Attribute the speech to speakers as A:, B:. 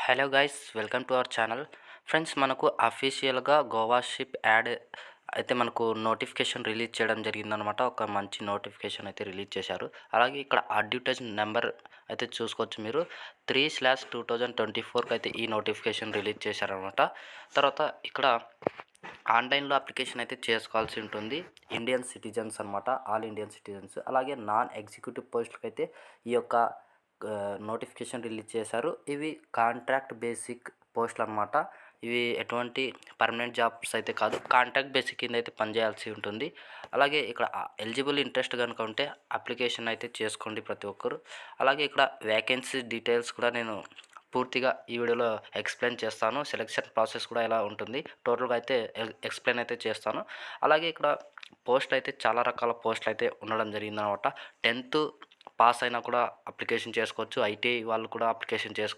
A: Hello guys, welcome to our channel. Friends, మనకు అఫీషియల్గా Goa ship add అయితే మనకు నోటిఫికేషన్ రిలీజ్ చేయడం జరిగిందనమాట. ఒక మంచి నోటిఫికేషన్ అయితే రిలీజ్ చేశారు. అలాగే ఇక్కడ అడ్వర్టైజ్ నెంబర్ అయితే చూసుకోవచ్చు మీరు. 3/2024 అయితే ఈ నోటిఫికేషన్ రిలీజ్ చేశారనమాట. తర్వాత ఇక్కడ ఆన్లైన్లో అప్లికేషన్ అయితే చేసుకోవాల్సి ఉంటుంది. ఇండియన్ సిటిజన్స్ అనమాట, ఆల్ ఇండియన్ సిటిజన్స్. అలాగే నాన్ ఎగ్జిక్యూటివ్ పోస్టులకి అయితే ఈ యొక్క నోటిఫికేషన్ రిలీజ్ చేశారు. ఇవి కాంట్రాక్ట్ బేసిక్ పోస్టులు అనమాట. ఇవి ఎటువంటి పర్మనెంట్ జాబ్స్ అయితే కాదు, కాంట్రాక్ట్ బేసిక్ కింద అయితే పనిచేయాల్సి ఉంటుంది. అలాగే ఇక్కడ ఎలిజిబుల్ ఇంట్రెస్ట్ కనుక ఉంటే అప్లికేషన్ అయితే చేసుకోండి ప్రతి ఒక్కరు. అలాగే ఇక్కడ వేకెన్సీ డీటెయిల్స్ కూడా నేను పూర్తిగా ఈ వీడియోలో ఎక్స్ప్లెయిన్ చేస్తాను. సెలక్షన్ ప్రాసెస్ కూడా ఎలా ఉంటుంది టోటల్గా అయితే ఎక్స్ప్లెయిన్ అయితే చేస్తాను. అలాగే ఇక్కడ పోస్టులు అయితే చాలా రకాల పోస్టులు అయితే ఉండడం జరిగిందనమాట. 10th పాస్ అయినా కూడా అప్లికేషన్ చేసుకోవచ్చు. ఐటీఐ వాళ్ళు కూడా అప్లికేషన్ చేసుకోవచ్చు.